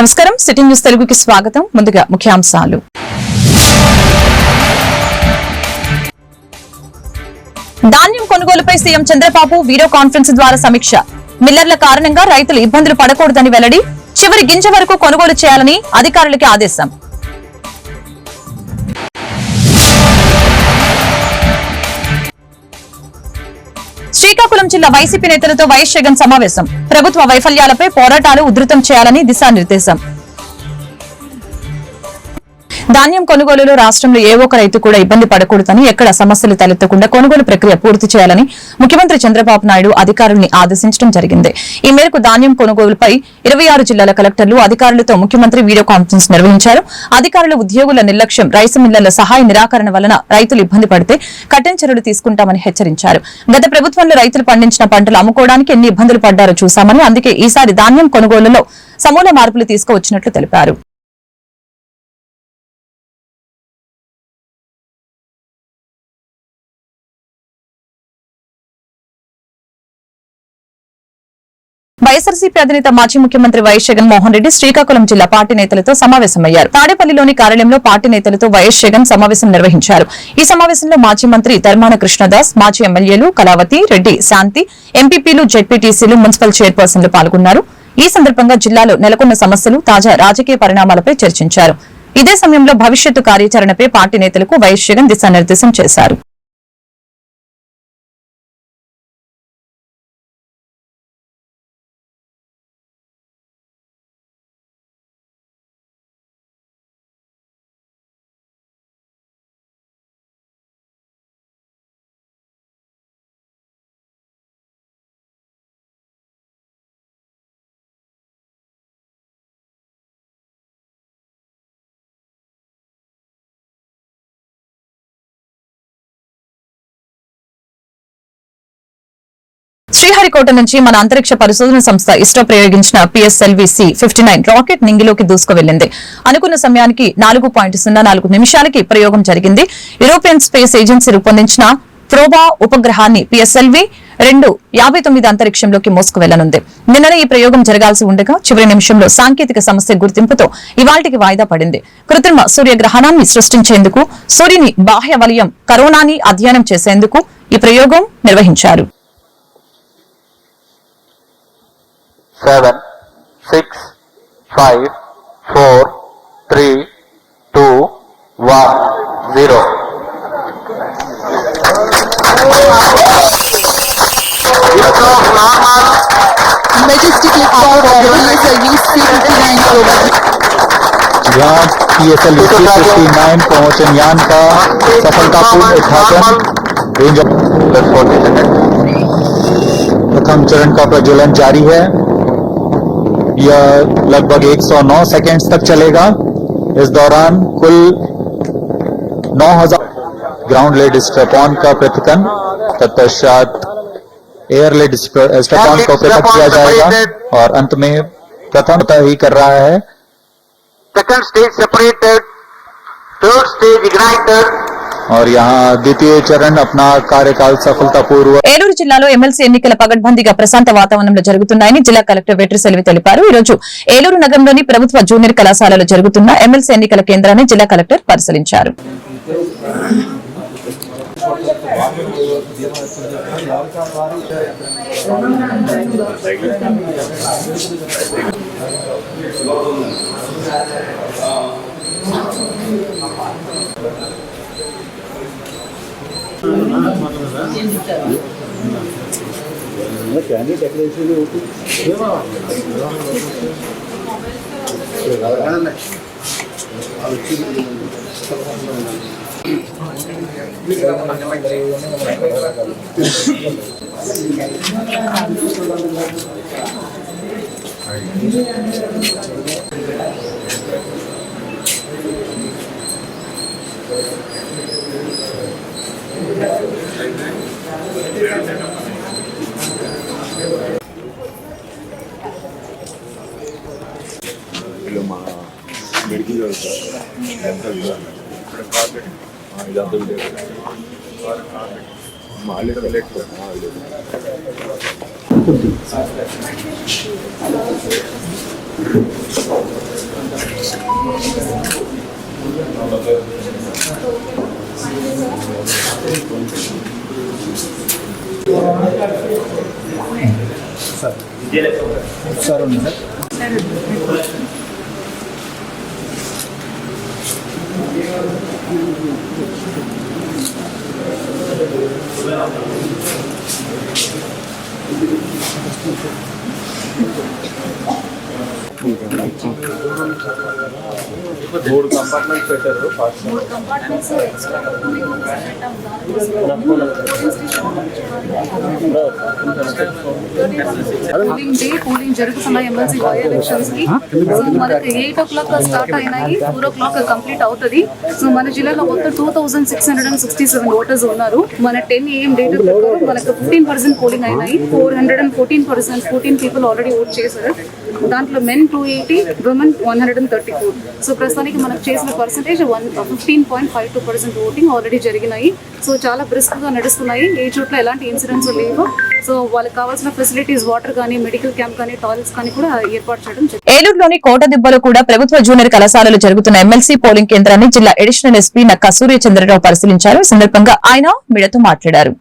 నమస్కారం city news తెలుగుకి స్వాగతం. ముందుగా ముఖ్యాంశాలు. ధాన్యం కొనుగోలుపై సీఎం చంద్రబాబు వీడియో కాన్ఫరెన్స్ ద్వారా సమీక్ష. మిల్లర్ల కారణంగా రైతులు ఇబ్బందులు పడకూడదని వెల్లడి. చివరి గింజ వరకు కొనుగోలు చేయాలని అధికారులకి ఆదేశం. శ్రీకాకుళం జిల్లా వైసీపీ నేతలతో వైఎస్ జగన్ సమావేశం. ప్రభుత్వ వైఫల్యాలపై పోరాటాలు ఉధృతం చేయాలని దిశానిర్దేశం. ధాన్యం కొనుగోలులో రాష్ట్రంలో ఏ ఒక్క రైతు కూడా ఇబ్బంది పడకూడదని, ఎక్కడ సమస్యలు తలెత్తకుండా కొనుగోలు ప్రక్రియ పూర్తి చేయాలని ముఖ్యమంత్రి చంద్రబాబు నాయుడు అధికారుల్ని ఆదేశించడం జరిగింది. ఈ మేరకు ధాన్యం కొనుగోలుపై 26 జిల్లాల కలెక్టర్లు అధికారులతో ముఖ్యమంత్రి వీడియో కాన్ఫరెన్స్ నిర్వహించారు. అధికారులు ఉద్యోగుల నిర్లక్ష్యం, రైసు మిల్లర్ల సహాయ నిరాకరణ వలన రైతులు ఇబ్బంది పడితే కఠిన చర్యలు తీసుకుంటామని హెచ్చరించారు. గత ప్రభుత్వంలో రైతులు పండించిన పంటలు అమ్ముకోవడానికి ఎన్ని ఇబ్బందులు పడ్డారో చూశామని, అందుకే ఈసారి ధాన్యం కొనుగోలులో సమూల మార్పులు తీసుకువచ్చినట్లు తెలిపారు. వైఎస్ఆర్సీపీ అధినేత మాజీ ముఖ్యమంత్రి వైఎస్ జగన్మోహన్ రెడ్డి శ్రీకాకుళం జిల్లా పార్టీ నేతలతో సమావేశమయ్యారు. తాడేపల్లిలోని కార్యాలయంలో పార్టీ నేతలతో వైఎస్ జగన్ సమావేశం నిర్వహించారు. ఈ సమావేశంలో మాజీ మంత్రి ధర్మాన కృష్ణదాస్, మాజీ ఎమ్మెల్యేలు కళావతి, రెడ్డి, శాంతి, ఎంపీపీలు, జెడ్పీటీసీలు, మున్సిపల్ చైర్పర్సన్లు పాల్గొన్నారు. ఈ సందర్భంగా జిల్లాలో నెలకొన్న సమస్యలు, తాజా రాజకీయ పరిణామాలపై చర్చించారు. ఇదే సమయంలో భవిష్యత్తు కార్యాచరణపై పార్టీ నేతలకు వైఎస్ జగన్ దిశానిర్దేశం చేశారు. శ్రీహరికోట నుంచి మన అంతరిక్ష పరిశోధన సంస్థ ఇస్రో ప్రయోగించిన PSLV-C-59 రాకెట్ నింగిలోకి దూసుకువెళ్లింది. అనుకున్న సమయానికి 4.04 నిమిషాలకి ప్రయోగం జరిగింది. యూరోపియన్ స్పేస్ ఏజెన్సీ రూపొందించిన ప్రోబా ఉపగ్రహాన్ని PSLV-2 59 అంతరిక్షంలోకి మోసుకువెళ్లనుంది. నిన్ననే ఈ ప్రయోగం జరగాల్సి ఉండగా చివరి నిమిషంలో సాంకేతిక సమస్య గుర్తింపుతో ఇవాళ్టికి వాయిదా పడింది. కృత్రిమ సూర్యగ్రహణాన్ని సృష్టించేందుకు, సూర్యుని బాహ్య వలయం కరోనాని అధ్యయనం చేసేందుకు ఈ ప్రయోగం నిర్వహించారు. 7, 6, 5, 4, 3, 2, 1, 0. Majestically powered by PSLV-C-59 program. यहाँ PSLV-C-59 प्रमोशन यान का सफलतापूर्ण उद्घाटन रेंज प्रथम चरण का प्रज्वलन जारी है. यह लगभग 109 सेकेंड्स तक चलेगा. इस दौरान कुल 9000 ग्राउंड लेड स्ट्रैप-ऑन का पृथक्करण, तत्पश्चात एयर लेड स्ट्रैप-ऑन को पृथक किया जाएगा और अंत में प्रथम ही कर रहा है. Second stage separated, third stage ignited. और यहाँ द्वितीय चरण अपना कार्यकाल सफलतापूर्वक. ఏలూరు జిల్లాలో ఎమ్మెల్సీ ఎన్నికల పగడ్బందీగా ప్రశాంత వాతావరణంలో జరుగుతున్నాయని జిల్లా కలెక్టర్ వెట్రి సెల్వి తెలిపారు. ఈ రోజు ఏలూరు నగరంలోని ప్రభుత్వ జూనియర్ కళాశాలలో జరుగుతున్న ఎమ్మెల్సీ ఎన్నికల కేంద్రాన్ని జిల్లా కలెక్టర్ పరిశీలించారు. Thank you. మూడు కంపార్ట్మెంట్స్ పెట్టారు పోలింగ్ జరుగుతున్నాయి ఎమ్మెల్సీ బై ఎలక్షన్స్ కి. సో మనకి 8 o'clock స్టార్ట్ అయినాయి, 4 o'clock కంప్లీట్ అవుతుంది. సో మన జిల్లాలో మొత్తం 2667 ఓటర్స్ ఉన్నారు. మన 10 AM డేటా ప్రకారం మనకు 15% పోలింగ్ అయినాయి. 14 పీపుల్ ఆల్రెడీ ఓట్ చేశారు. దాంట్లో మెన్ 280, విమెన్ 134. సో ప్రస్తుతానికి మనకు చేసిన పర్సంటేజ్ 15.52% ఓటింగ్ ఆల్రెడీ జరిగినాయి. సో చాలా బ్రిస్క్ గా నడుస్తున్నాయి. ఏ చోట్ల ఎలాంటి ఇన్సిడెంట్స్ లేవు. సో వాళ్ళకి కావాల్సిన ఫెసిలిటీస్ వాటర్ కానీ, మెడికల్ క్యాంప్ కానీ, టాయిలెట్స్ కానీ కూడా ఏర్పాటు చేయడం జరిగింది. ఏలూరులోని కోటదిబ్బలో కూడా ప్రభుత్వ జూనియర్ కళాశాలలో జరుగుతున్న ఎమ్మెల్సీ పోలింగ్ కేంద్రాన్ని జిల్లా అడిషనల్ ఎస్పీ నక్కా సూర్యచంద్రరావు పరిశీలించారు. ఈ సందర్భంగా ఆయన మీడియాతో మాట్లాడారు.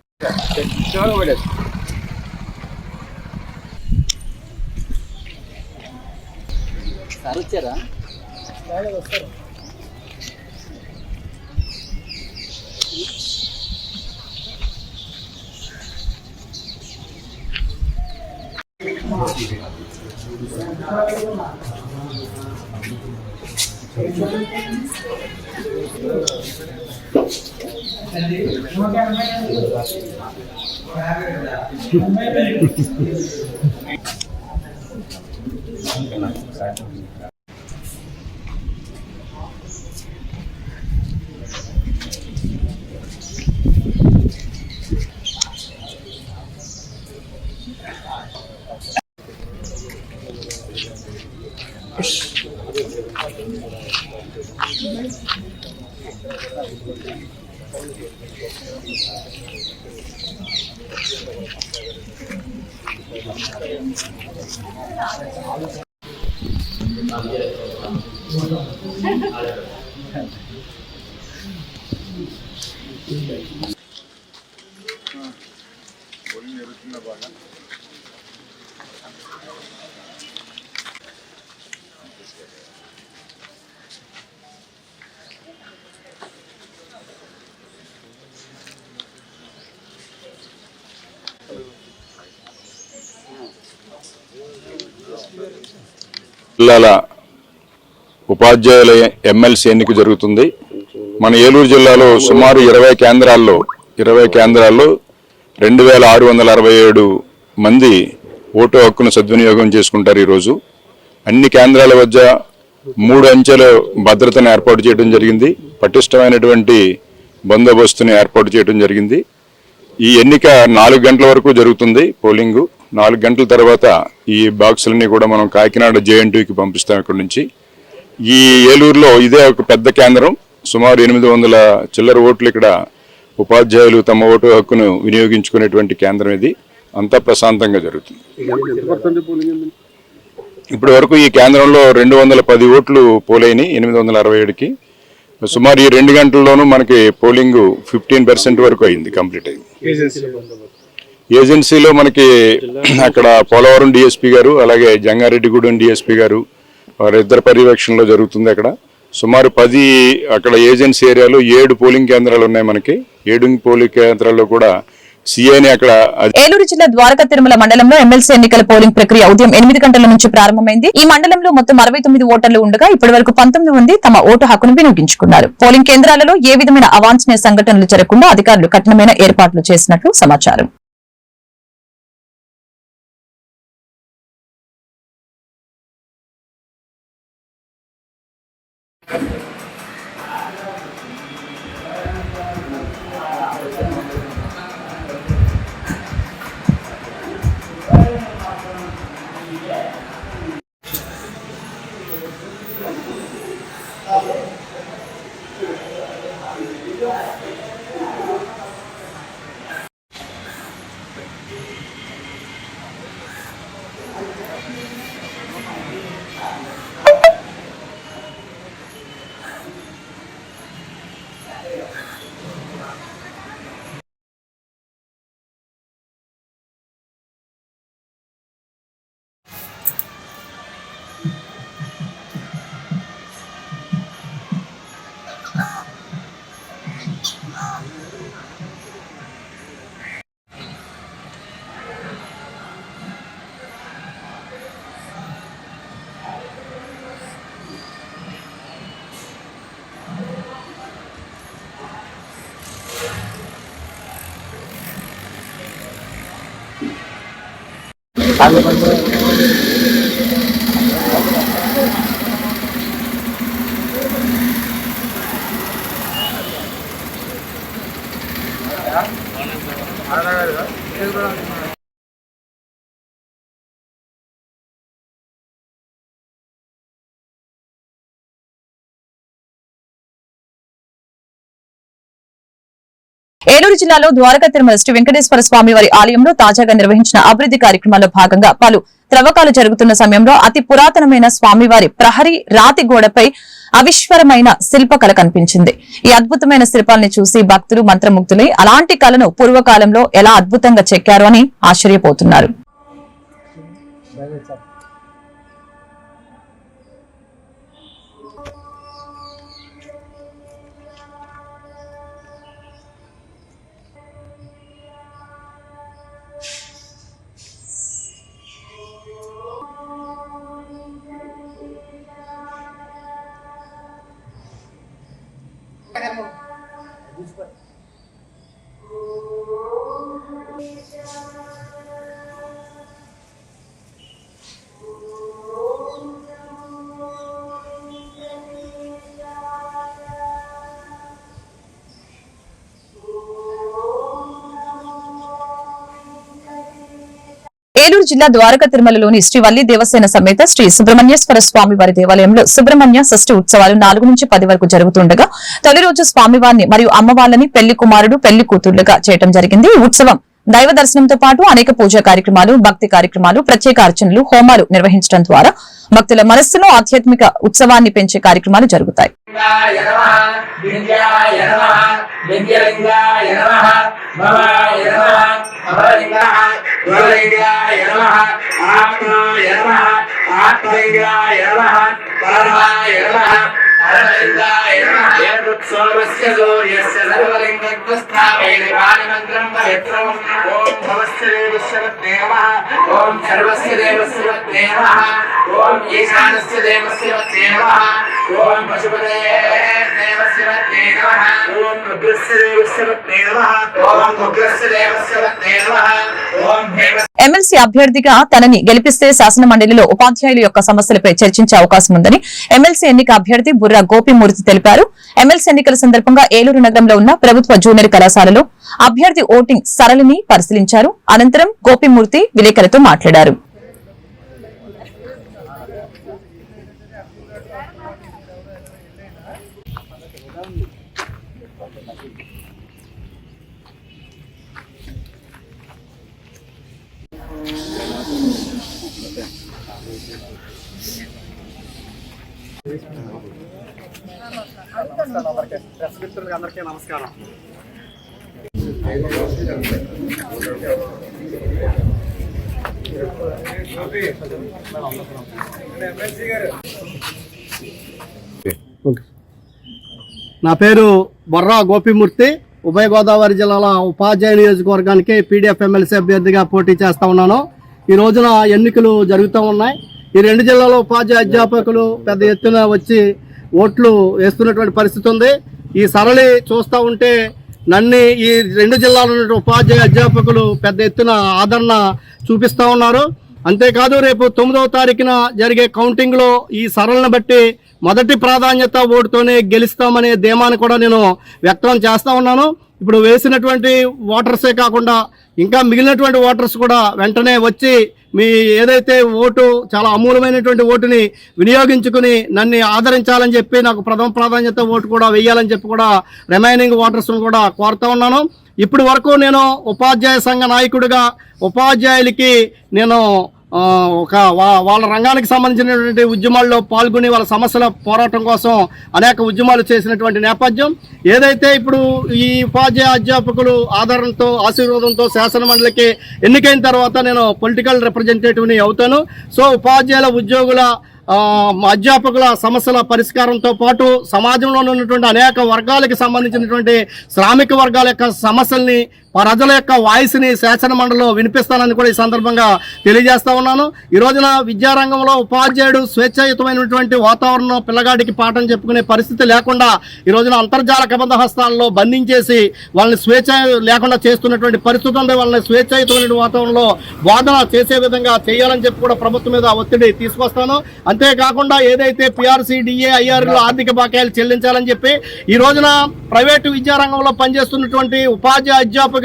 జిల్లాల ఉపాధ్యాయుల ఎమ్మెల్సీ ఎన్నిక జరుగుతుంది. మన ఏలూరు జిల్లాలో సుమారు 20 కేంద్రాల్లో 2667 మంది ఓటు హక్కును సద్వినియోగం చేసుకుంటారు. ఈరోజు అన్ని కేంద్రాల వద్ద 3 అంచెల భద్రతను ఏర్పాటు చేయడం జరిగింది. పటిష్టమైనటువంటి బందోబస్తుని ఏర్పాటు చేయడం జరిగింది. ఈ ఎన్నిక 4 గంటల వరకు జరుగుతుంది. పోలింగు 4 గంటల తర్వాత ఈ బాక్సులన్నీ కూడా మనం కాకినాడ JN2కి పంపిస్తాం. ఇక్కడ నుంచి ఈ ఏలూరులో ఇదే ఒక పెద్ద కేంద్రం. సుమారు 800 చిల్లర ఓట్లు ఇక్కడ ఉపాధ్యాయులు తమ ఓటు హక్కును వినియోగించుకునేటువంటి కేంద్రం ఇది. అంతా ప్రశాంతంగా జరుగుతుంది. ఇప్పటి వరకు ఈ కేంద్రంలో 210 ఓట్లు పోలైనవి 867కి. సుమారు ఈ 2 గంటల్లోనూ మనకి పోలింగ్ 15% వరకు అయింది, కంప్లీట్ అయింది. ఏజెన్సీలో మనకి అక్కడ పోలవరం డిఎస్పీ గారు, అలాగే జంగారెడ్డిగూడెం డిఎస్పీ గారు వారిద్దరి పర్యవేక్షణలో జరుగుతుంది. అక్కడ సుమారు 10 అక్కడ ఏజెన్సీ ఏరియాలో 7 పోలింగ్ కేంద్రాలు ఉన్నాయి. మనకి 7 పోలింగ్ కేంద్రాల్లో కూడా సిఐని అక్కడ. ఏలూరు జిల్లా ద్వారకా తిరుమల మండలంలో ఎమ్మెల్సీ ఎన్నికల పోలింగ్ ప్రక్రియ ఉదయం 8 గంటల నుంచి ప్రారంభమైంది. ఈ మండలంలో మొత్తం 69 ఓటర్లు ఉండగా ఇప్పటి వరకు 19 మంది తమ ఓటు హక్కును వినియోగించుకున్నారు. పోలింగ్ కేంద్రాలలో ఏ విధమైన అవాంఛనీయ సంఘటనలు జరగకుండా అధికారులు కఠినమైన ఏర్పాట్లు చేసినట్లు సమాచారం. ఏలూరు జిల్లాలో ద్వారకా తిరుమల శ్రీ వెంకటేశ్వర స్వామి వారి ఆలయంలో తాజాగా నిర్వహించిన అభివృద్ధి కార్యక్రమాల్లో భాగంగా పలు త్రవ్వకాలు జరుగుతున్న సమయంలో అతి పురాతనమైన స్వామివారి ప్రహరీ రాతి గోడపై అవిశ్వరమైన శిల్పకళ కనిపించింది. ఈ అద్భుతమైన శిల్పాలను చూసి భక్తులు మంత్రముగ్ధులై అలాంటి కళను పూర్వకాలంలో ఎలా అద్భుతంగా చెక్కారు అని ఆశ్చర్యపోతున్నారు. ఏలూరు జిల్లా ద్వారకా తిరుమలలోని శ్రీ వల్లి దేవసేన సమేత శ్రీ సుబ్రహ్మణ్యేశ్వర స్వామి వారి దేవాలయంలో సుబ్రహ్మణ్య షష్ఠి ఉత్సవాలు 4 నుంచి 10 వరకు జరుగుతుండగా తొలి రోజు స్వామివారిని మరియు అమ్మవార్లని పెళ్లి కుమారుడు పెళ్లి కూతుళ్లుగా చేయడం జరిగింది. ఈ ఉత్సవం దైవ దర్శనంతో పాటు అనేక పూజా కార్యక్రమాలు, భక్తి కార్యక్రమాలు, ప్రత్యేక అర్చనలు, హోమాలు నిర్వహించడం ద్వారా భక్తుల మనస్సులో ఆధ్యాత్మిక ఉత్సవాన్ని పెంచే కార్యక్రమాలు జరుగుతాయి. ఎమ్మెల్సీ అభ్యర్థిగా తనని గెలిపిస్తే శాసన మండలిలో ఉపాధ్యాయుల యొక్క సమస్యలపై చర్చించే అవకాశం ఉందని ఎమ్మెల్సీ ఎన్నిక అభ్యర్థి బుర్రా గోపిమూర్తి తెలిపారు. ఎమ్మెల్సీ ఎన్నికల సందర్భంగా ఏలూరు నగరంలో ఉన్న ప్రభుత్వ జూనియర్ కళాశాలలో అభ్యర్థి ఓటింగ్ సరళిని పరిశీలించారు. అనంతరం గోపిమూర్తి విలేకరులతో మాట్లాడారు. అందరికీ నమస్కారం. నా పేరు బొర్రా గోపిమూర్తి. ఉభయ గోదావరి జిల్లాల ఉపాధ్యాయ నియోజకవర్గానికి పీడీఎఫ్ ఎమ్మెల్సీ అభ్యర్థిగా పోటీ చేస్తా ఉన్నాను. ఈ రోజున ఎన్నికలు జరుగుతూ ఉన్నాయి. ఈ 2 జిల్లాలో ఉపాధ్యాయ అధ్యాపకులు పెద్ద ఎత్తున వచ్చి ఓట్లు వేస్తున్నటువంటి పరిస్థితి ఉంది. ఈ సరళి చూస్తూ ఉంటే నన్ను ఈ 2 జిల్లాల ఉపాధ్యాయ అధ్యాపకులు పెద్ద ఎత్తున ఆదరణ చూపిస్తూ ఉన్నారు. అంతేకాదు రేపు 9వ తారీఖున జరిగే కౌంటింగ్లో ఈ సరళిని బట్టి మొదటి ప్రాధాన్యత ఓటుతోనే గెలుస్తామనే ధీమాను కూడా నేను వ్యక్తం చేస్తూ ఉన్నాను. ఇప్పుడు వేసినటువంటి ఓటర్సే కాకుండా ఇంకా మిగిలినటువంటి ఓటర్స్ కూడా వెంటనే వచ్చి మీ ఏదైతే ఓటు చాలా అమూల్యమైనటువంటి ఓటుని వినియోగించుకుని నన్ను ఆదరించాలని చెప్పి నాకు ప్రథమ ప్రాధాన్యత ఓటు కూడా వేయాలని చెప్పి కూడా రిమైనింగ్ ఓటర్స్ను కూడా కోరుతా ఉన్నాను. ఇప్పటి వరకు నేను ఉపాధ్యాయ సంఘ నాయకుడిగా ఉపాధ్యాయులకి నేను వాళ్ళ రంగానికి సంబంధించినటువంటి ఉద్యమాల్లో పాల్గొని వాళ్ళ సమస్యల పోరాటం కోసం అనేక ఉద్యమాలు చేసినటువంటి నేపథ్యం. ఏదైతే ఇప్పుడు ఈ ఉపాధ్యాయ అధ్యాపకులు ఆదరణతో ఆశీర్వాదంతో శాసన మండలికి ఎన్నికైన తర్వాత నేను పొలిటికల్ రిప్రజెంటేటివ్ని అవుతాను. సో ఉపాధ్యాయుల ఉద్యోగుల అధ్యాపకుల సమస్యల పరిష్కారంతో పాటు సమాజంలో ఉన్నటువంటి అనేక వర్గాలకు సంబంధించినటువంటి శ్రామిక వర్గాల యొక్క సమస్యల్ని, ప్రజల యొక్క వాయిస్ని శాసన మండలిలో వినిపిస్తానని కూడా ఈ సందర్భంగా తెలియజేస్తా ఉన్నాను. ఈ రోజున విద్యారంగంలో ఉపాధ్యాయుడు స్వేచ్ఛాయుతమైనటువంటి వాతావరణంలో పిల్లగాడికి పాఠం చెప్పుకునే పరిస్థితి లేకుండా ఈ రోజున అంతర్జాల కబంధ హస్తాల్లో బంధించేసి వాళ్ళని స్వేచ్ఛ లేకుండా చేస్తున్నటువంటి పరిస్థితి ఉంది. వాళ్ళని స్వేచ్ఛాయుతమైన వాతావరణంలో బోధన చేసే విధంగా చేయాలని చెప్పి కూడా ప్రభుత్వం మీద ఒత్తిడి తీసుకొస్తాను. అంతేకాకుండా ఏదైతే పిఆర్సీ, డిఏ, ఐఆర్లో ఆర్థిక బకాయిలు చెల్లించాలని చెప్పి ఈ రోజున ప్రైవేటు విద్యారంగంలో పనిచేస్తున్నటువంటి ఉపాధ్యాయ అధ్యాపకులకి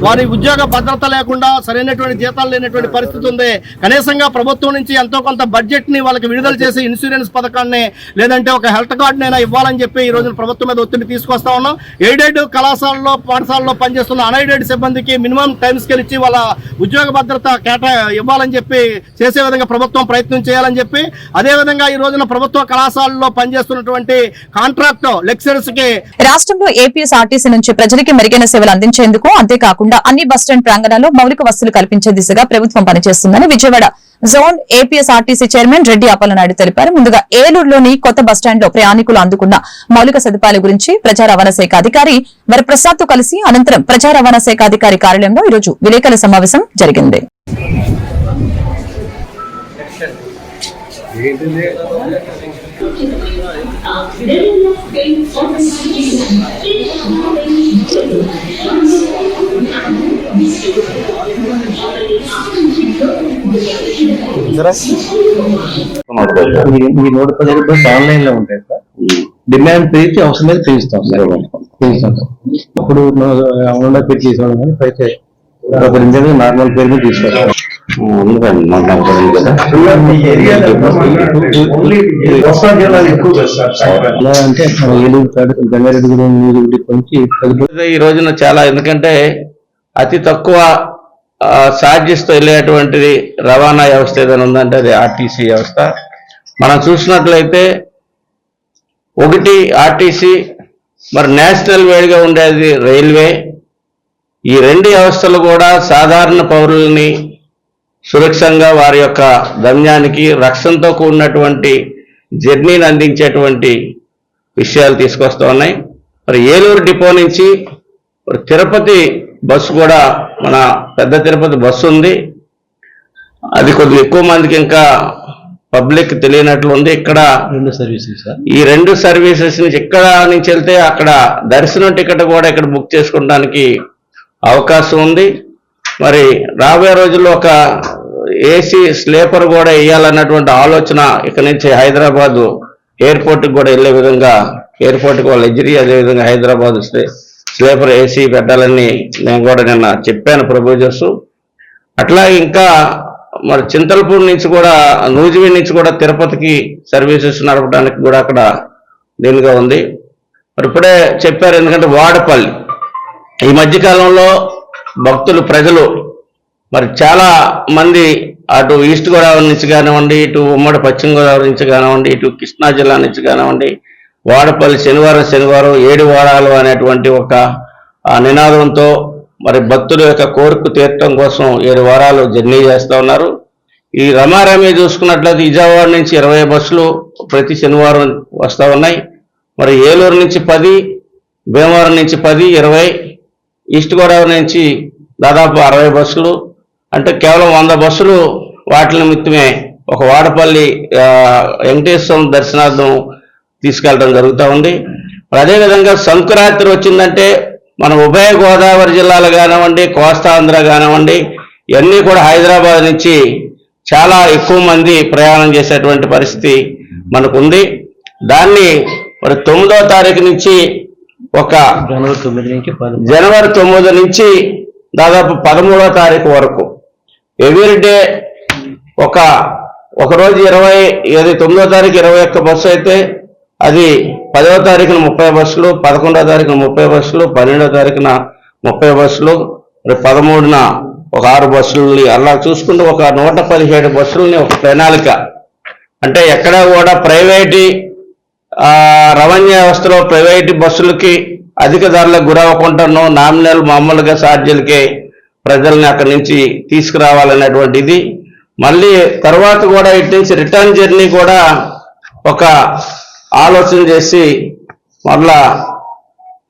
వారి ఉద్యోగ భద్రత లేకుండా సరైనటువంటి జీతాలు లేనటువంటి పరిస్థితి ఉంది. కనీసంగా ప్రభుత్వం నుంచి ఎంతో కొంత బడ్జెట్ ని వాళ్ళకి విడుదల చేసి ఇన్సూరెన్స్ పథకాన్ని లేదంటే ఒక హెల్త్ కార్డునైనా ఇవ్వాలని చెప్పి ఈ రోజు ప్రభుత్వం మీద ఒత్తిడి తీసుకొస్తా ఉన్నాం. ఎయిడెడ్ కళాశాలలో, పాఠశాలలో పనిచేస్తున్న అన్ఎయిడెడ్ సిబ్బందికి మినిమం టైం స్కేల్ ఇచ్చి వాళ్ళ ఉద్యోగ భద్రత ఇవ్వాలని చెప్పి చేసే విధంగా ప్రభుత్వం ప్రయత్నం చేయాలని చెప్పి, అదేవిధంగా ఈ రోజున ప్రభుత్వ కళాశాలలో పనిచేస్తున్నటువంటి కాంట్రాక్ట్ లెక్చరర్స్ కి రాష్ట్రంలో ఏపీఎస్ఆర్టీసీ నుంచి ప్రజలకి మెరుగైన సేవలు అందించేందుకు, అంతేకాకుండా అన్ని బస్టాండ్ ప్రాంగణాల్లో మౌలిక వసతులు కల్పించే దిశగా ప్రభుత్వం పనిచేస్తుందని Vijayawada zone APSRTC chairman Reddy Appalanaidu తెలిపారు. ముందుగా ఏలూరులోని కొత్త బస్టాండ్ లో ప్రయాణికులు అందుకున్న మౌలిక సదుపాయాల గురించి ప్రజా రవాణా శాఖ అధికారి వరప్రసాద్ తో కలిసి అనంతరం ప్రజా రవాణా శాఖ అధికారి కార్యాలయంలో ఈరోజు విలేకరుల సమావేశం జరిగింది. ఈ 110 బస్సు ఆన్లైన్ లో ఉంటాయి సార్. డిమాండ్ పెరిగితే అవసరం మీద పెంచుతాం సార్. అప్పుడు అవునా పెట్టి తీసుకోవడం కానీ అయితే నార్మల్ పేరు మీద తీసుకోవాలి. అంటే ఏలూరు గంగారెడ్డి నుంచి ఈ రోజున చాలా, ఎందుకంటే అతి తక్కువ ఛార్జెస్ తో వెళ్ళేటువంటిది రవాణా వ్యవస్థ ఏదైనా ఉందంటే అది ఆర్టీసీ వ్యవస్థ. మనం చూసినట్లయితే ఒకటి ఆర్టీసీ, మరి నేషనల్ వేడిగా ఉండేది రైల్వే. ఈ రెండు వ్యవస్థలు కూడా సాధారణ పౌరుల్ని సురక్షంగా వారి యొక్క గమ్యానికి రక్షణతో కూడినటువంటి జర్నీని అందించేటువంటి విషయాలు తీసుకొస్తూ ఉన్నాయి. మరి ఏలూరు డిపో నుంచి మరి తిరుపతి బస్సు కూడా, మన పెద్ద తిరుపతి బస్సు ఉంది, అది కొద్దిగా ఎక్కువ మందికి ఇంకా పబ్లిక్ తెలియనట్లు ఉంది. ఇక్కడ ఈ రెండు సర్వీసెస్ నుంచి ఇక్కడ నుంచి వెళ్తే అక్కడ దర్శనం టికెట్ కూడా ఇక్కడ బుక్ చేసుకోవడానికి అవకాశం ఉంది. మరి రాబోయే రోజుల్లో ఒక ఏసీ స్లీపర్ కూడా వేయాలన్నటువంటి ఆలోచన ఇక్కడ నుంచి హైదరాబాద్ ఎయిర్పోర్ట్కి కూడా వెళ్ళే విధంగా, ఎయిర్పోర్ట్కి వాళ్ళ ఎజిరి, అదేవిధంగా హైదరాబాద్ స్లీపర్ ఏసీ పెట్టాలని నేను కూడా నిన్న చెప్పాను ప్రపోజర్స్. అట్లాగే ఇంకా మరి చింతలపూడి నుంచి కూడా, నూజివీ నుంచి కూడా తిరుపతికి సర్వీసెస్ నడపడానికి కూడా అక్కడ దీనిగా ఉంది. మరి ఇప్పుడే చెప్పారు, ఎందుకంటే వాడపల్లి ఈ మధ్యకాలంలో భక్తులు, ప్రజలు మరి చాలా మంది అటు ఈస్ట్ గోదావరి నుంచి కానివ్వండి, ఇటు ఉమ్మడి పశ్చిమ గోదావరి నుంచి కానివ్వండి, ఇటు కృష్ణా జిల్లా నుంచి కానివ్వండి, వాడపల్లి శనివారం 7 వారాలు అనేటువంటి ఒక నినాదంతో మరి భక్తుల యొక్క కోరిక తీర్చడం కోసం 7 వారాలు జర్నీ చేస్తూ ఉన్నారు. ఈ రమారమి చూసుకున్నట్లయితే విజయవాడ నుంచి 20 బస్సులు ప్రతి శనివారం వస్తూ ఉన్నాయి. మరి ఏలూరు నుంచి 10, భీమవరం నుంచి 10, 20, ఈస్ట్ గోదావరి నుంచి దాదాపు 60 బస్సులు, అంటే కేవలం 100 బస్సులు వాటి నిమిత్తమే ఒక వాడపల్లి వెంకటేశ్వర దర్శనార్థం తీసుకెళ్ళడం జరుగుతూ ఉంది. అదేవిధంగా సంక్రాంతి వచ్చిందంటే మన ఉభయ గోదావరి జిల్లాలు కానివ్వండి, కోస్తాంధ్ర కానివ్వండి, ఇవన్నీ కూడా హైదరాబాద్ నుంచి చాలా ఎక్కువ మంది ప్రయాణం చేసేటువంటి పరిస్థితి మనకు ఉంది. దాన్ని మరి 9వ తారీఖు నుంచి ఒక జనవరి 9 నుంచి దాదాపు 13వ తారీఖు వరకు ఎవ్రీడే ఒక రోజు 9వ తారీఖు 21 బస్సు అయితే అది 10వ తారీఖున 30 బస్సులు, 11వ తారీఖున 30 బస్సులు, 12వ తారీఖున 30 బస్సులు, 13న ఒక 6 బస్సులని, అలా చూసుకుంటూ ఒక 117 బస్సులని ఒక ప్రణాళిక. అంటే ఎక్కడ కూడా ప్రైవేటు రవాణా వ్యవస్థలో ప్రైవేటు బస్సులకి అధిక ధరలకు గురవ్వకుండాను నామినల్ మామూలుగా ఛార్జీలకే ప్రజల్ని అక్కడి నుంచి తీసుకురావాలనేటువంటిది. మళ్ళీ తర్వాత కూడా ఇటు నుంచి రిటర్న్ జర్నీ కూడా ఒక ఆలోచన చేసి మళ్ళా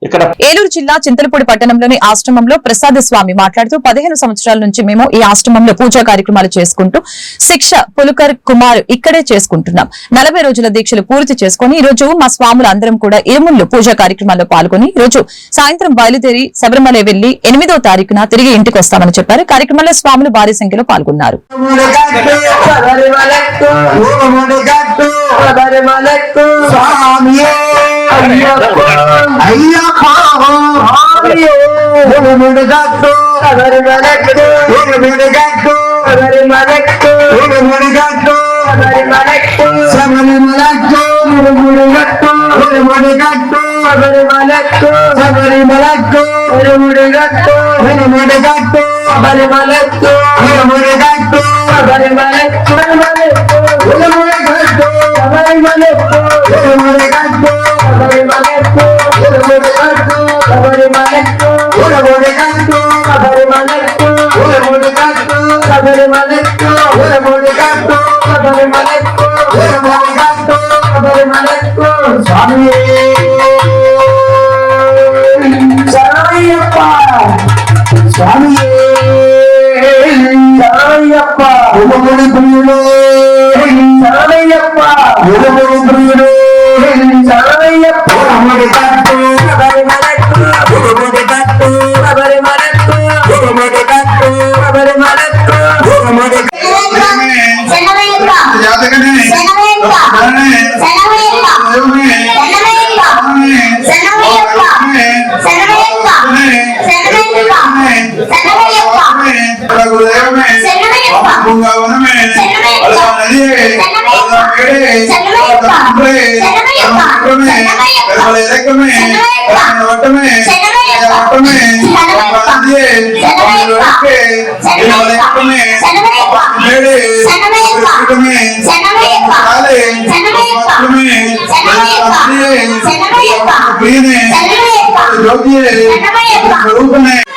ఇక్కడ ఏలూరు జిల్లా చింతలపూడి పట్టణంలోని ఆశ్రమంలో ప్రసాద స్వామి మాట్లాడుతూ 15 సంవత్సరాల నుంచి మేము ఈ ఆశ్రమంలో పూజా కార్యక్రమాలు చేసుకుంటూ శిక్ష పులుకర్ కుమార్ ఇక్కడే చేసుకుంటున్నాం. 40 రోజుల దీక్షలు పూర్తి చేసుకుని ఈ రోజు మా స్వాములు అందరం కూడా ఇరుముళ్ళు పూజా కార్యక్రమాల్లో పాల్గొని ఈ రోజు సాయంత్రం బయలుదేరి శబరిమల వెళ్లి 8వ తారీఖున తిరిగి ఇంటికి వస్తామని చెప్పారు. కార్యక్రమంలో స్వాములు భారీ సంఖ్యలో పాల్గొన్నారు. మేము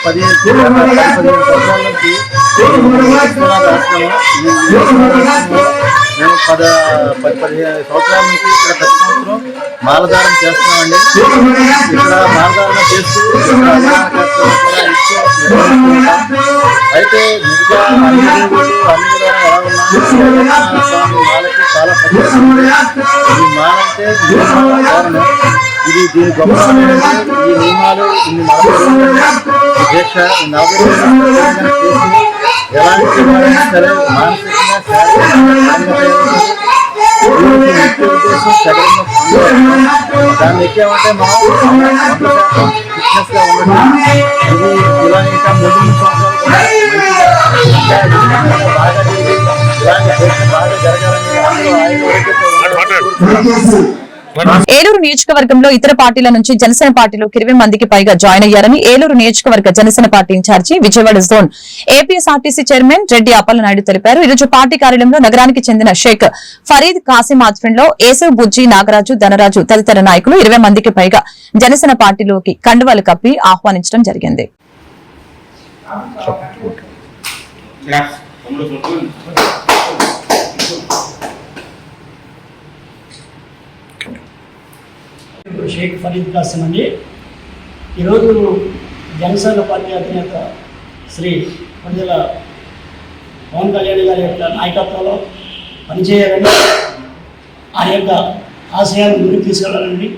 15 సంవత్సరాల నుంచి ఇక్కడ ప్రతి సంవత్సరం మాలధారణ చేస్తున్నామండి. ఇక్కడ మాలధారణ చేస్తూ అయితే మిగతా అన్ని దేవుళ్ళు అన్ని విధాలు ఎలా ఉన్నా స్వామి మాలకి చాలా ఈ మాల అంటే కారణం ఇది దీని గొప్ప ఈ నియమాలు ఇన్ని 40 రోజులు దీక్ష 40 రోజులు చేసి ఎలాంటి సరే మానసికంగా ముఖ్య ఉద్దేశం శరీరంలో దాన్ని ఎక్కామంటే మనం ఫిట్నెస్ గా ఉండడం ఇది ఇలా ఇంకా ముందు సంవత్సరాలు బాగా ఇలాంటి బాగా జరగాలని ఏలూరు నియోజకవర్గంలో ఇతర పార్టీల నుంచి జనసేన పార్టీలోకి 20 మందికి పైగా జాయిన్ అయ్యారని ఏలూరు నియోజకవర్గ Janasena party incharge Vijayawada zone APSRTC chairman Reddy Appalanaidu తెలిపారు. ఈరోజు పార్టీ కార్యాలయంలో నగరానికి చెందిన షేక్ ఫరీద్ కాసిం ఆధ్వర్యంలో ఏసవ్ బుజ్జి నాగరాజు ధనరాజు తదితర నాయకులు 20 మందికి పైగా జనసేన పార్టీలోకి కండువాలు కప్పి ఆహ్వానించడం జరిగింది. షేక్ ఫరీద్ కాసిం అండి. ఈరోజు జనసేన పార్టీ అధినేత శ్రీ ప్రజల పవన్ కళ్యాణ్ గారి యొక్క నాయకత్వంలో పనిచేయాలని ఆ యొక్క ఆశయాలను ముందుకు తీసుకెళ్ళాలండి.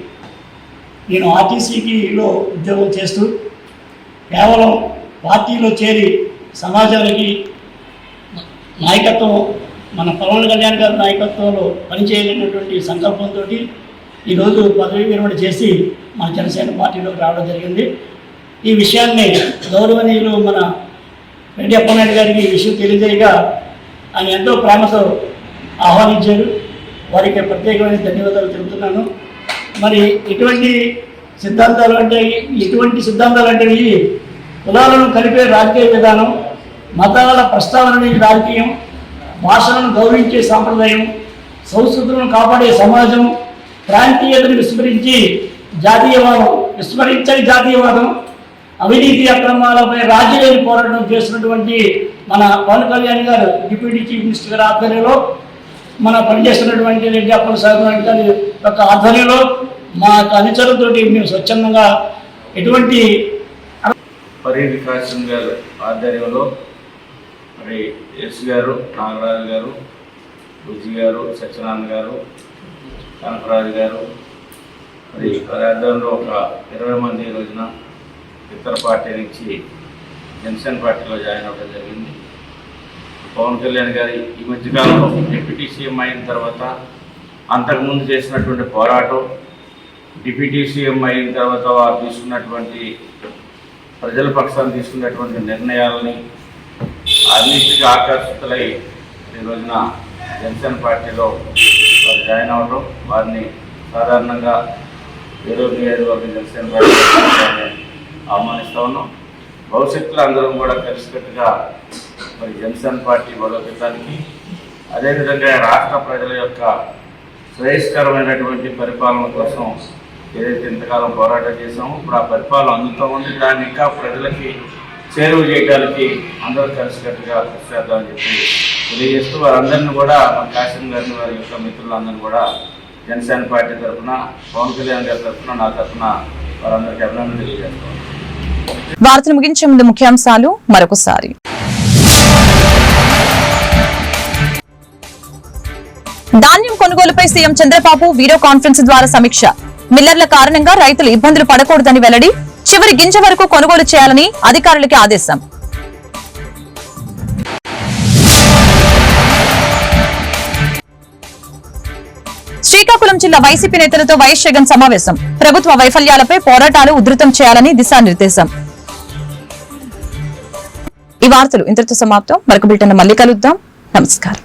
నేను ఆర్టీసీలో ఉద్యోగం చేస్తూ కేవలం పార్టీలో చేరి సమాజానికి నాయకత్వం మన పవన్ కళ్యాణ్ గారి నాయకత్వంలో పనిచేయాలనేటువంటి సంకల్పంతో ఈరోజు పదవి విరమణ చేసి మన జనసేన పార్టీలోకి రావడం జరిగింది. ఈ విషయాన్ని గౌరవనీయులు మన రెడ్డి అప్పలనాయుడు గారికి ఈ విషయం తెలియజేయగా ఆయన ఎంతో ప్రేమతో ఆహ్వానించారు. వారికి ప్రత్యేకమైన ధన్యవాదాలు తెలుపుతున్నాను. మరి ఎటువంటి సిద్ధాంతాలు అంటే ఇవి కులాలను కలిపే రాజకీయ విధానం, మతాల ప్రస్తావన అనేది రాజకీయం, భాషలను గౌరవించే సాంప్రదాయం, సంస్కృతులను కాపాడే సమాజం, ప్రాంతీయతను విస్మరించని జాతీయవాదం, అవినీతి అక్రమాలపై రాజ్యలేని పోరాటం చేస్తున్నటువంటి మన పవన్ కళ్యాణ్ గారు డిప్యూటీ చీఫ్ మినిస్టర్ గారి ఆధ్వర్యంలో మన పనిచేస్తున్నటువంటి రెడ్డి అప్పల సాగు గారి యొక్క ఆధ్వర్యంలో మా అనుచరులతోటి మేము స్వచ్ఛందంగా ఎటువంటి పరి వికాస్ గారు ఆధ్వర్యంలో మరి ఎస్ గారు, నాగరాజు గారు, బుజ్జి గారు, సత్యనారాయణ గారు, కనకరాజు గారు మరి వారి ఆధ్వర్యంలో ఒక 20 మంది ఈ రోజున ఇతర పార్టీ నుంచి జనసేన పార్టీలో జాయిన్ అవ్వడం జరిగింది. పవన్ కళ్యాణ్ గారి ఈ మధ్యకాలంలో డిప్యూటీ సీఎం అయిన తర్వాత అంతకుముందు చేసినటువంటి పోరాటం, డిప్యూటీ సీఎం అయిన తర్వాత వారు తీసుకున్నటువంటి ప్రజల పక్షాన్ని తీసుకున్నటువంటి నిర్ణయాలని అన్నింటికీ ఆకర్షితులై ఈ రోజున జనసేన పార్టీలో వారు జాయిన్ అవ్వడం, వారిని సాధారణంగా ఏలూరు నియోజకవర్గం జనసేన పార్టీ ఆహ్వానిస్తూ ఉన్నాం. భవిష్యత్తులో అందరం కూడా కలిసికట్టుగా మరి జనసేన పార్టీ బలోపేతానికి, అదేవిధంగా రాష్ట్ర ప్రజల యొక్క శ్రేయస్కరమైనటువంటి పరిపాలన కోసం ఏదైతే ఇంతకాలం పోరాటం చేసామో ఇప్పుడు ఆ పరిపాలన అందుతూ ఉంది. దాన్ని ఇంకా ప్రజలకి చేరువ చేయడానికి అందరూ కలిసికట్టుగా కృషి చేద్దామని చెప్పి తెలియజేస్తూ వారందరినీ కూడా మన కాశీం గారిని, వారి యొక్క మిత్రులందరినీ కూడా జనసేన పార్టీ తరఫున, పవన్ కళ్యాణ్ గారి తరఫున, నా తరఫున వారందరికీ అభినందనలు తెలియజేస్తాం. వార్తలు ముగించే ముందు ముఖ్యాంశాలు మరొకసారి. ధాన్యం కొనుగోలుపై సీఎం చంద్రబాబు వీడియో కాన్ఫరెన్స్ ద్వారా సమీక్ష. మిల్లర్ల కారణంగా రైతులు ఇబ్బందులు పడకూడదని వెల్లడి. చివరి గింజ వరకు కొనుగోలు చేయాలని అధికారులకి ఆదేశం. శ్రీకాకుళం జిల్లా వైసీపీ నేతలతో వైఎస్ జగన్ సమావేశం. ప్రభుత్వ వైఫల్యాలపై పోరాటాలు ఉధృతం చేయాలని దిశానిర్దేశం. ఈ వార్తలు ఇంతటితో సమాప్తం. మరొక బులెటిన్ మళ్ళీ కలుద్దాం. నమస్కారం.